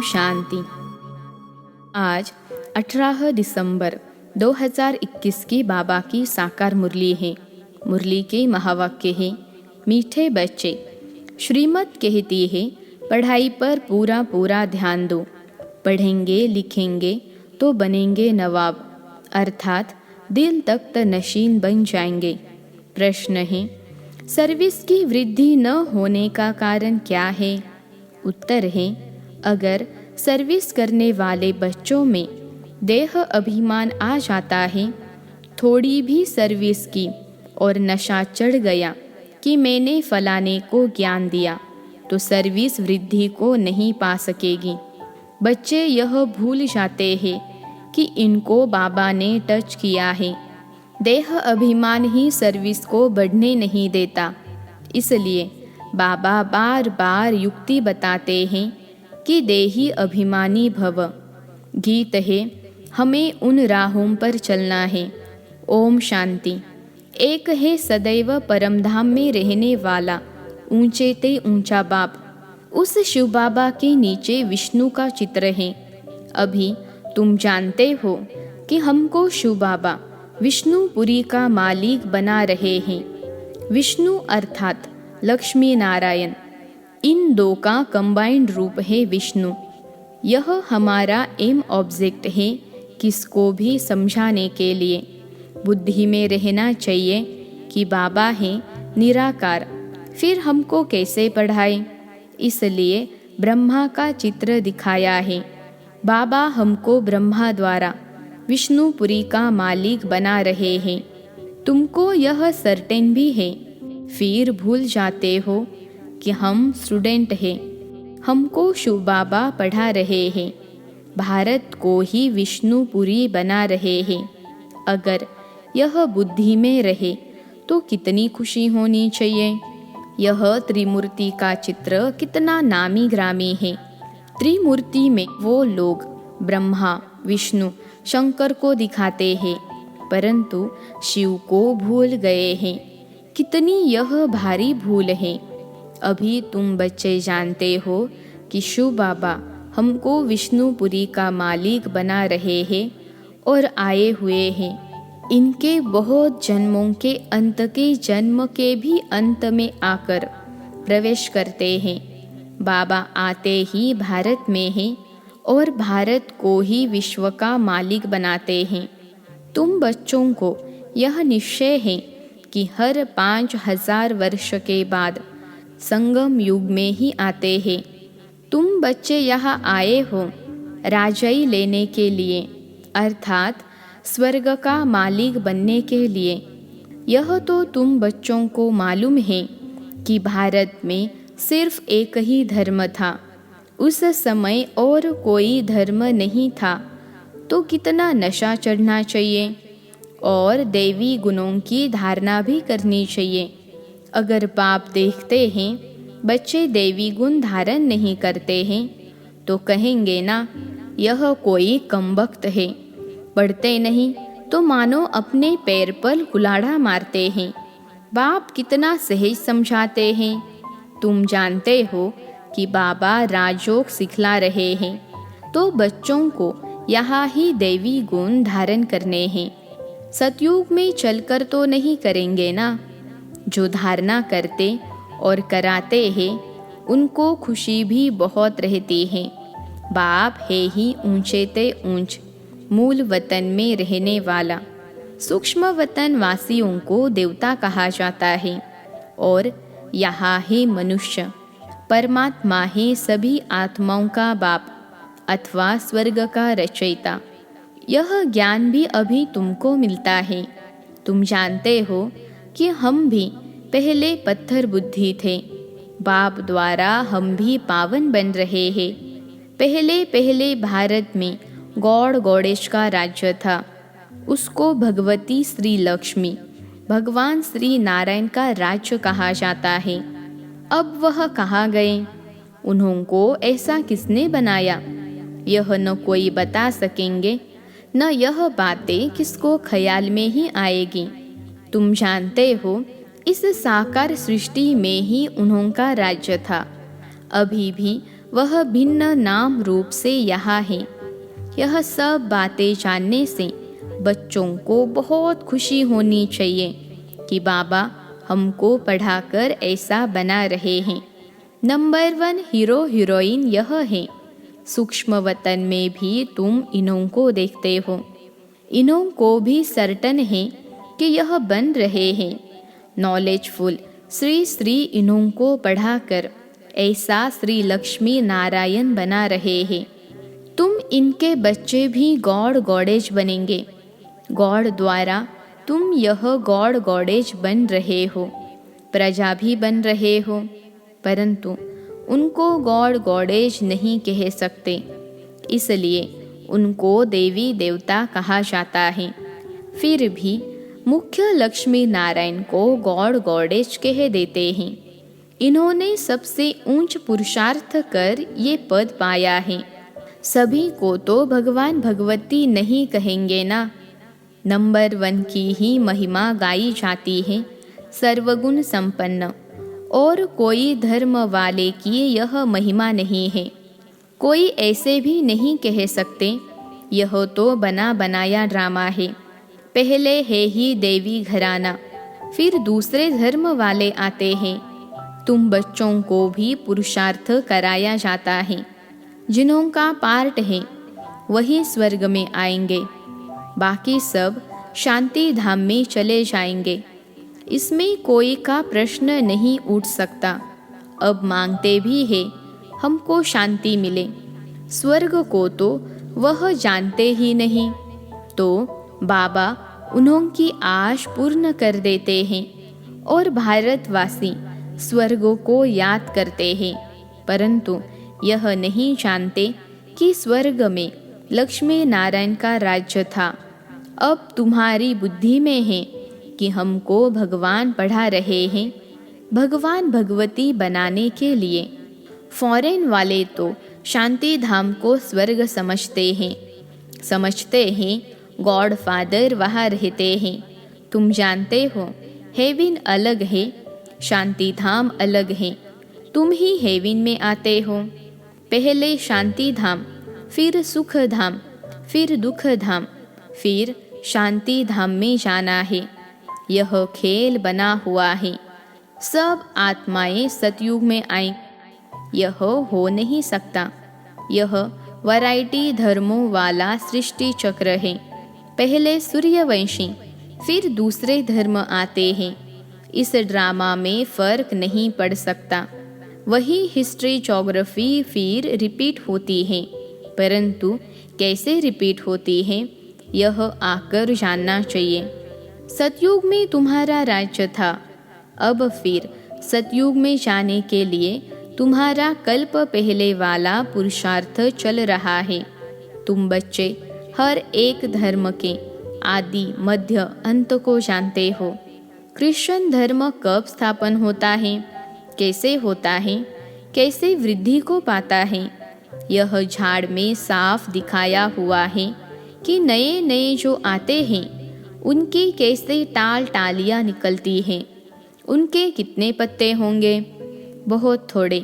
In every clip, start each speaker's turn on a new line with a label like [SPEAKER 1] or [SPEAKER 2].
[SPEAKER 1] शांति। आज 18 दिसंबर 2021 की बाबा की साकार मुरली है। मुरली के महावाक्य है, मीठे बच्चे, श्रीमत कहती है पढ़ाई पर पूरा पूरा ध्यान दो। पढ़ेंगे लिखेंगे तो बनेंगे नवाब, अर्थात दिल तख्त नशीन बन जाएंगे। प्रश्न है, सर्विस की वृद्धि न होने का कारण क्या है? उत्तर है, अगर सर्विस करने वाले बच्चों में देह अभिमान आ जाता है, थोड़ी भी सर्विस की और नशा चढ़ गया कि मैंने फलाने को ज्ञान दिया, तो सर्विस वृद्धि को नहीं पा सकेगी। बच्चे यह भूल जाते हैं कि इनको बाबा ने टच किया है। देह अभिमान ही सर्विस को बढ़ने नहीं देता, इसलिए बाबा बार बार युक्ति बताते हैं कि देही अभिमानी भव। गीत है, हमें उन राहों पर चलना है। ओम शांति। एक है सदैव परमधाम में रहने वाला ऊंचे ते ऊंचा बाप। उस शिव बाबा के नीचे विष्णु का चित्र है। अभी तुम जानते हो कि हमको शिव बाबा विष्णुपुरी का मालिक बना रहे हैं। विष्णु अर्थात लक्ष्मी नारायण, इन दो का कंबाइंड रूप है विष्णु। यह हमारा एम ऑब्जेक्ट है किसको भी समझाने के लिए। बुद्धि में रहना चाहिए कि बाबा है निराकार, फिर हमको कैसे पढ़ाए। इसलिए ब्रह्मा का चित्र दिखाया है। बाबा हमको ब्रह्मा द्वारा विष्णुपुरी का मालिक बना रहे हैं। तुमको यह सर्टेन भी है, फिर भूल जाते हो कि हम स्टूडेंट हैं। हमको शिव बाबा पढ़ा रहे हैं, भारत को ही विष्णुपुरी बना रहे हैं। अगर यह बुद्धि में रहे तो कितनी खुशी होनी चाहिए। यह त्रिमूर्ति का चित्र कितना नामी ग्रामी है। त्रिमूर्ति में वो लोग ब्रह्मा, विष्णु, शंकर को दिखाते हैं, परंतु शिव को भूल गए हैं। कितनी यह भारी भूल है। अभी तुम बच्चे जानते हो कि शिव बाबा हमको विष्णुपुरी का मालिक बना रहे हैं और आए हुए हैं। इनके बहुत जन्मों के अंत के जन्म के भी अंत में आकर प्रवेश करते हैं। बाबा आते ही भारत में हैं और भारत को ही विश्व का मालिक बनाते हैं। तुम बच्चों को यह निश्चय है कि हर 5000 वर्ष के बाद संगम युग में ही आते हैं। तुम बच्चे यहाँ आए हो राजाई लेने के लिए, अर्थात स्वर्ग का मालिक बनने के लिए। यह तो तुम बच्चों को मालूम है कि भारत में सिर्फ एक ही धर्म था। उस समय और कोई धर्म नहीं था, तो कितना नशा चढ़ना चाहिए और देवी गुणों की धारणा भी करनी चाहिए। अगर बाप देखते हैं बच्चे देवी गुण धारण नहीं करते हैं, तो कहेंगे ना यह कोई कमबख्त है। पढ़ते नहीं तो मानो अपने पैर पर कुल्हाड़ा मारते हैं। बाप कितना सहज समझाते हैं। तुम जानते हो कि बाबा राजयोग सिखला रहे हैं, तो बच्चों को यहाँ ही देवी गुण धारण करने हैं। सतयुग में चलकर तो नहीं करेंगे ना। जो धारणा करते और कराते हैं उनको खुशी भी बहुत रहती है। बाप है ही ऊंचे ते ऊंच, मूल वतन में रहने वाला। सूक्ष्म वतन वासियों को देवता कहा जाता है और यहाँ है मनुष्य। परमात्मा है सभी आत्माओं का बाप अथवा स्वर्ग का रचयिता। यह ज्ञान भी अभी तुमको मिलता है। तुम जानते हो कि हम भी पहले पत्थर बुद्धि थे। बाप द्वारा हम भी पावन बन रहे हैं। पहले पहले भारत में गौड़ गौड़ेश का राज्य था। उसको भगवती श्री लक्ष्मी, भगवान श्री नारायण का राज्य कहा जाता है। अब वह कहाँ गए? उन्होंको ऐसा किसने बनाया? यह न कोई बता सकेंगे, न यह बातें किसको ख्याल में ही आएगी। तुम जानते हो इस साकार सृष्टि में ही उन्हों का राज्य था। अभी भी वह भिन्न नाम रूप से यहाँ है। यह सब बातें जानने से बच्चों को बहुत खुशी होनी चाहिए कि बाबा हमको पढ़ाकर ऐसा बना रहे हैं। नंबर 1 हीरो हीरोइन यह है। सूक्ष्म वतन में भी तुम इन्हों को देखते हो। इन्हों को भी सर्टन है कि यह बन रहे हैं। नॉलेजफुल श्री श्री इन्हों को पढ़ाकर ऐसा श्री लक्ष्मी नारायण बना रहे हैं। तुम इनके बच्चे भी गॉड गॉडेज बनेंगे। गॉड द्वारा तुम यह गॉड गॉडेज बन रहे हो, प्रजा भी बन रहे हो, परंतु उनको गॉड गॉडेज नहीं कह सकते, इसलिए उनको देवी देवता कहा जाता है। फिर भी मुख्य लक्ष्मी नारायण को गॉड गॉडेज कह देते हैं। इन्होंने सबसे ऊंच पुरुषार्थ कर ये पद पाया है। सभी को तो भगवान भगवती नहीं कहेंगे ना। नंबर 1 की ही महिमा गाई जाती है, सर्वगुण संपन्न, और कोई धर्म वाले की यह महिमा नहीं है। कोई ऐसे भी नहीं कह सकते यह तो बना बनाया ड्रामा है। पहले है ही देवी घराना, फिर दूसरे धर्म वाले आते हैं। तुम बच्चों को भी पुरुषार्थ कराया जाता है। जिन्हों का पार्ट है वही स्वर्ग में आएंगे, बाकी सब शांति धाम में चले जाएंगे। इसमें कोई का प्रश्न नहीं उठ सकता। अब मांगते भी है हमको शांति मिले, स्वर्ग को तो वह जानते ही नहीं, तो बाबा उन्हों की आश पूर्ण कर देते हैं और भारतवासी स्वर्ग को याद करते हैं, परंतु यह नहीं जानते कि स्वर्ग में लक्ष्मी नारायण का राज्य था। अब तुम्हारी बुद्धि में है कि हमको भगवान पढ़ा रहे हैं भगवान भगवती बनाने के लिए। फॉरेन वाले तो शांति धाम को स्वर्ग समझते हैं गॉड फादर वहाँ रहते हैं। तुम जानते हो हेवन अलग है, शांति धाम अलग है। तुम ही हेवन में आते हो। पहले शांति धाम, फिर सुख धाम, फिर दुख धाम, फिर शांति धाम में जाना है। यह खेल बना हुआ है। सब आत्माएं सतयुग में आए, यह हो नहीं सकता। यह वैरायटी धर्मों वाला सृष्टि चक्र है। पहले सूर्यवंशी, फिर दूसरे धर्म आते हैं। इस ड्रामा में फर्क नहीं पड़ सकता। वही हिस्ट्री ज्योग्राफी फिर रिपीट होती है, परंतु कैसे रिपीट होती है यह आकर जानना चाहिए। सतयुग में तुम्हारा राज्य था, अब फिर सतयुग में जाने के लिए तुम्हारा कल्प पहले वाला पुरुषार्थ चल रहा है। तुम बच्चे हर एक धर्म के आदि मध्य अंत को जानते हो। क्रिश्चियन धर्म कब स्थापन होता है, कैसे होता है, कैसे वृद्धि को पाता है, यह झाड़ में साफ दिखाया हुआ है कि नए नए जो आते हैं उनकी कैसे टाल टालियाँ निकलती हैं। उनके कितने पत्ते होंगे? बहुत थोड़े।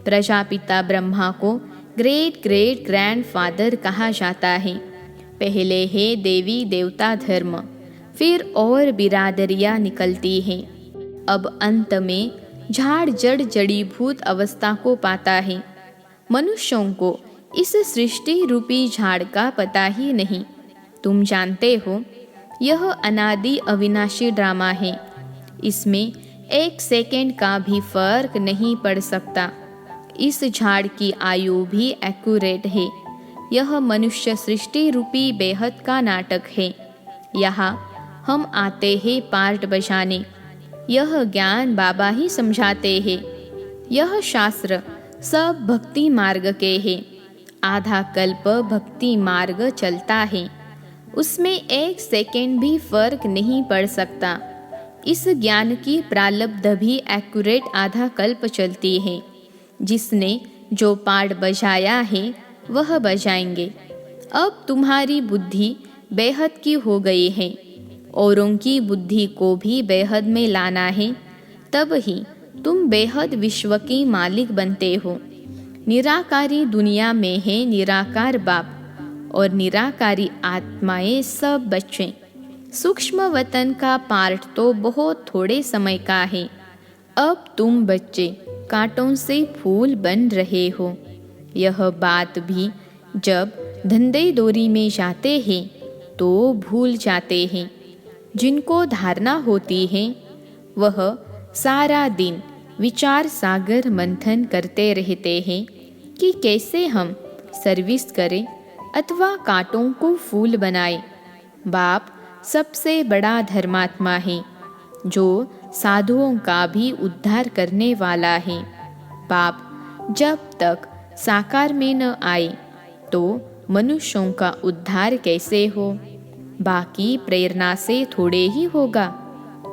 [SPEAKER 1] प्रजापिता ब्रह्मा को ग्रेट ग्रेट ग्रैंडफादर कहा जाता है। पहले है देवी देवता धर्म, फिर और बिरादरियाँ निकलती हैं। अब अंत में झाड़ जड़ जड़ीभूत अवस्था को पाता है। मनुष्यों को इस सृष्टि रूपी झाड़ का पता ही नहीं। तुम जानते हो यह अनादि अविनाशी ड्रामा है। इसमें एक सेकंड का भी फर्क नहीं पड़ सकता। इस झाड़ की आयु भी एक्यूरेट है। यह मनुष्य सृष्टि रूपी बेहद का नाटक है। यहाँ हम आते हैं पार्ट बजाने। यह ज्ञान बाबा ही समझाते हैं। यह शास्त्र सब भक्ति मार्ग के हैं। आधा कल्प भक्ति मार्ग चलता है, उसमें एक सेकंड भी फर्क नहीं पड़ सकता। इस ज्ञान की प्रालब्ध भी एक्यूरेट आधा कल्प चलती है। जिसने जो पार्ट बजाया है वह बजाएंगे। अब तुम्हारी बुद्धि बेहद की हो गई है, औरों की बुद्धि को भी बेहद में लाना है, तब ही तुम बेहद विश्व की मालिक बनते हो। निराकारी दुनिया में है निराकार बाप और निराकारी आत्माएं सब बच्चे। सूक्ष्म वतन का पार्ट तो बहुत थोड़े समय का है। अब तुम बच्चे कांटों से फूल बन रहे हो। यह बात भी जब धंधे दोरी में जाते हैं तो भूल जाते हैं। जिनको धारणा होती है वह सारा दिन विचार सागर मंथन करते रहते हैं कि कैसे हम सर्विस करें अथवा कांटों को फूल बनाएं। बाप सबसे बड़ा धर्मात्मा है जो साधुओं का भी उद्धार करने वाला है। बाप जब तक साकार में न आए तो मनुष्यों का उद्धार कैसे हो? बाकी प्रेरणा से थोड़े ही होगा।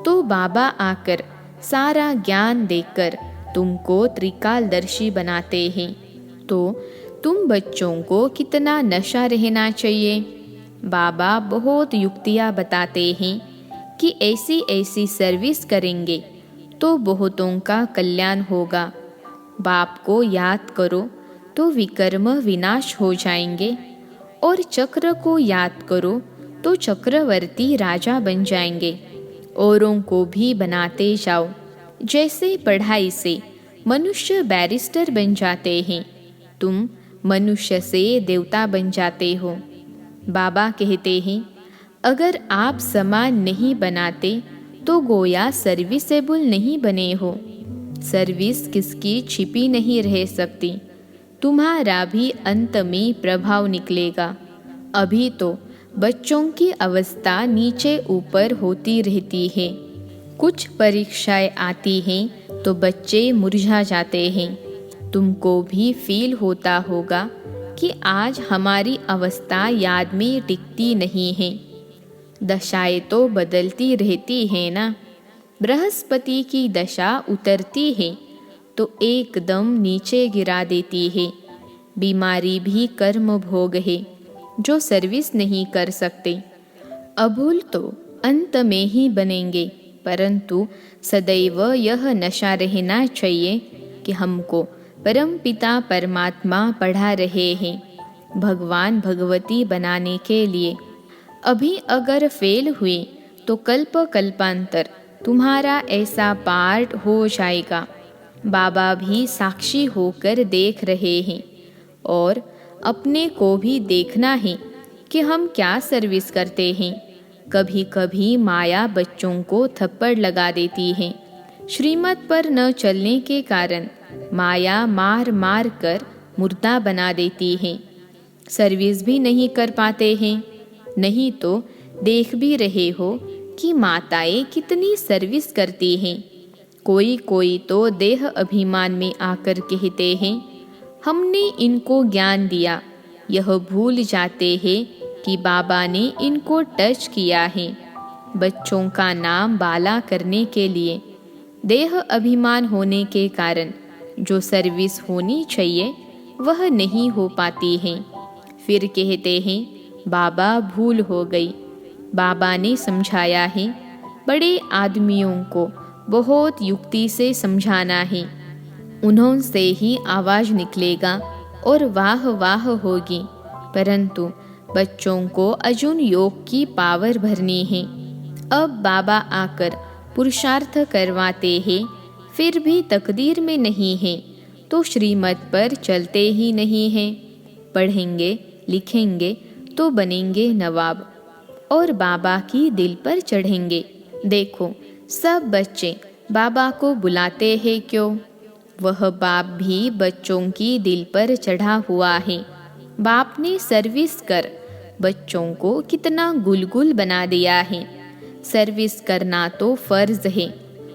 [SPEAKER 1] तो बाबा आकर सारा ज्ञान देकर तुमको त्रिकालदर्शी बनाते हैं। तो तुम बच्चों को कितना नशा रहना चाहिए। बाबा बहुत युक्तियाँ बताते हैं कि ऐसी ऐसी सर्विस करेंगे तो बहुतों का कल्याण होगा। बाप को याद करो तो विकर्म विनाश हो जाएंगे और चक्र को याद करो तो चक्रवर्ती राजा बन जाएंगे। औरों को भी बनाते जाओ। जैसे पढ़ाई से मनुष्य बैरिस्टर बन जाते हैं, तुम मनुष्य से देवता बन जाते हो। बाबा कहते हैं अगर आप समान नहीं बनाते तो गोया सर्विसेबल नहीं बने हो। सर्विस किसकी छिपी नहीं रह सकती। तुम्हारा भी अंत में प्रभाव निकलेगा। अभी तो बच्चों की अवस्था नीचे ऊपर होती रहती है। कुछ परीक्षाएं आती हैं तो बच्चे मुरझा जाते हैं। तुमको भी फील होता होगा कि आज हमारी अवस्था याद में टिकती नहीं है। दशाएं तो बदलती रहती है ना। बृहस्पति की दशा उतरती है तो एकदम नीचे गिरा देती है। बीमारी भी कर्म भोग है जो सर्विस नहीं कर सकते। अभूल तो अंत में ही बनेंगे, परंतु सदैव यह नशा रहना चाहिए कि हमको परमपिता परमात्मा पढ़ा रहे हैं भगवान भगवती बनाने के लिए। अभी अगर फेल हुए तो कल्प कल्पांतर तुम्हारा ऐसा पार्ट हो जाएगा। बाबा भी साक्षी होकर देख रहे हैं और अपने को भी देखना है कि हम क्या सर्विस करते हैं। कभी कभी माया बच्चों को थप्पड़ लगा देती है। श्रीमत पर न चलने के कारण माया मार मार कर मुर्दा बना देती है। सर्विस भी नहीं कर पाते हैं। नहीं तो देख भी रहे हो कि माताएं कितनी सर्विस करती हैं। कोई कोई तो देह अभिमान में आकर कहते हैं हमने इनको ज्ञान दिया। यह भूल जाते हैं कि बाबा ने इनको टच किया है बच्चों का नाम बाला करने के लिए। देह अभिमान होने के कारण जो सर्विस होनी चाहिए वह नहीं हो पाती है। फिर कहते हैं बाबा भूल हो गई। बाबा ने समझाया है, बड़े आदमियों को बहुत युक्ति से समझाना है। उन्हों से ही आवाज़ निकलेगा और वाह वाह होगी। परंतु बच्चों को अर्जुन योग की पावर भरनी है। अब बाबा आकर पुरुषार्थ करवाते हैं, फिर भी तकदीर में नहीं है तो श्रीमत पर चलते ही नहीं हैं। पढ़ेंगे लिखेंगे तो बनेंगे नवाब और बाबा की दिल पर चढ़ेंगे। देखो सब बच्चे बाबा को बुलाते हैं क्यों? वह बाप भी बच्चों की दिल पर चढ़ा हुआ है। बाप ने सर्विस कर बच्चों को कितना गुलगुल बना दिया है। सर्विस करना तो फर्ज है।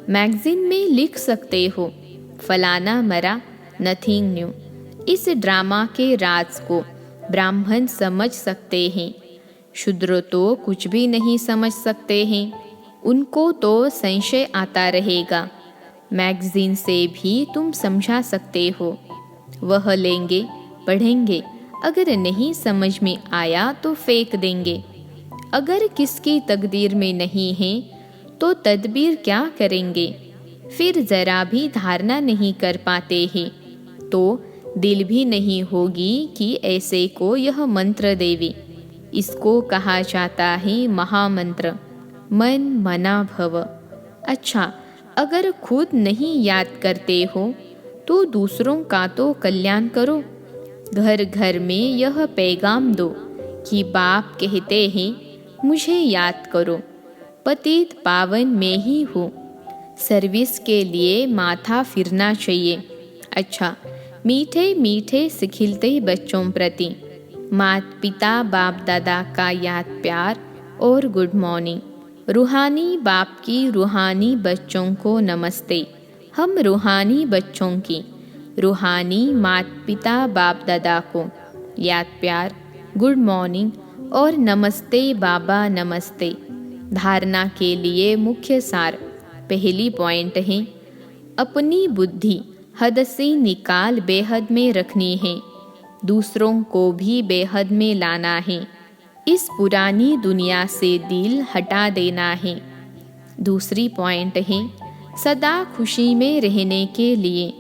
[SPEAKER 1] मैगजीन में लिख सकते हो फलाना मरा, नथिंग न्यू। इस ड्रामा के राज को ब्राह्मण समझ सकते हैं, शूद्र तो कुछ भी नहीं समझ सकते हैं। उनको तो संशय आता रहेगा। मैगजीन से भी तुम समझा सकते हो। वह लेंगे पढ़ेंगे, अगर नहीं समझ में आया तो फेंक देंगे। अगर किसकी तकदीर में नहीं है तो तदबीर क्या करेंगे? फिर जरा भी धारणा नहीं कर पाते हैं तो दिल भी नहीं होगी कि ऐसे को यह मंत्र देवे। इसको कहा जाता है महामंत्र, मन मना भव। अच्छा, अगर खुद नहीं याद करते हो तो दूसरों का तो कल्याण करो। घर घर में यह पैगाम दो कि बाप कहते हैं मुझे याद करो, पतित पावन में ही हो। सर्विस के लिए माथा फिरना चाहिए। अच्छा, मीठे मीठे सिखिलते बच्चों प्रति माता पिता बाप दादा का याद प्यार और गुड मॉर्निंग। रूहानी बाप की रूहानी बच्चों को नमस्ते। हम रूहानी बच्चों की रूहानी माता पिता बाप दादा को याद प्यार, गुड मॉर्निंग और नमस्ते बाबा नमस्ते। धारणा के लिए मुख्य सार। पहली पॉइंट है, अपनी बुद्धि हद से निकाल बेहद में रखनी है, दूसरों को भी बेहद में लाना है। इस पुरानी दुनिया से दिल हटा देना है। दूसरी पॉइंट है, सदा खुशी में रहने के लिए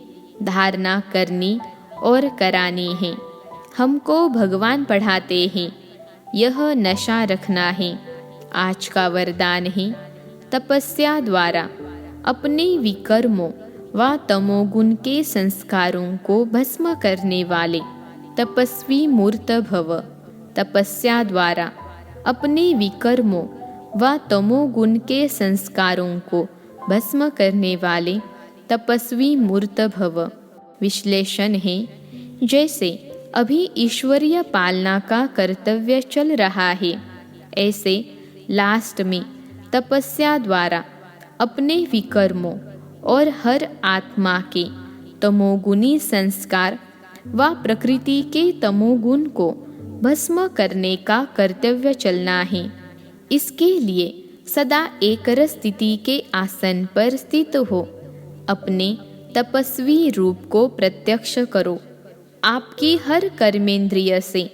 [SPEAKER 1] धारणा करनी और करानी है। हमको भगवान पढ़ाते हैं, यह नशा रखना है। आज का वरदान है, तपस्या द्वारा अपने विकर्मों व तमोगुण के संस्कारों को भस्म करने वाले तपस्वी मूर्त भव। तपस्या द्वारा अपने विकर्मों व तमोगुण के संस्कारों को भस्म करने वाले तपस्वी मूर्त भव। विश्लेषण है, जैसे अभी ईश्वरीय पालना का कर्तव्य चल रहा है, ऐसे लास्ट में तपस्या द्वारा अपने विकर्मों और हर आत्मा के तमोगुणी संस्कार व प्रकृति के तमोगुण को भस्म करने का कर्तव्य चलना है। इसके लिए सदा एकरस स्थिति के आसन पर स्थित हो, अपने तपस्वी रूप को प्रत्यक्ष करो। आपकी हर कर्मेंद्रिय से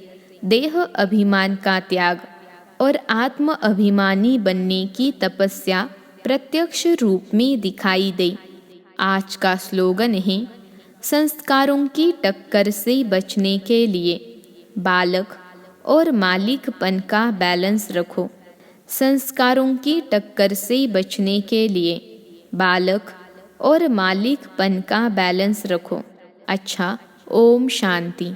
[SPEAKER 1] देह अभिमान का त्याग और आत्म अभिमानी बनने की तपस्या प्रत्यक्ष रूप में दिखाई दे। आज का स्लोगन है, संस्कारों की टक्कर से बचने के लिए बालक और मालिकपन का बैलेंस रखो। संस्कारों की टक्कर से बचने के लिए बालक और मालिकपन का बैलेंस रखो। अच्छा, ओम शांति।